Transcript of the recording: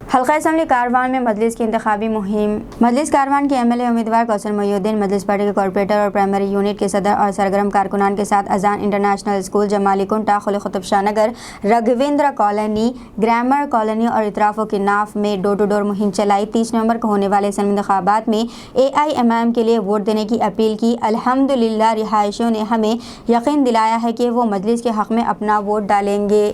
हल्का असम्बली कारवान में मजलिस की इंतखाबी मुहिम। मजलिस कारवान के MLA उम्मीदवार कौसर मोहिउद्दीन, मजलिस पार्टी के कॉर्पोरेटर और प्राइमरी यूनिट के सदर और सरगर्म कारकुनान के साथ अजान इंटरनेशनल स्कूल, जमाली कुंटा, खुले कुतुब शाह नगर, रघवेंद्र कॉलोनी, ग्रामर कॉलोनी और इतराफ़ों के नाफ में डोर टू डोर मुहिम चलाई। 30 नवंबर को होने वाले असम्बली इंतखाबात में AIMIM के लिए वोट देने की अपील की। अल्हम्दुलिल्लाह रिहायशियों ने हमें यकीन दिलाया है कि वो मजलिस के हक़ में अपना वोट डालेंगे।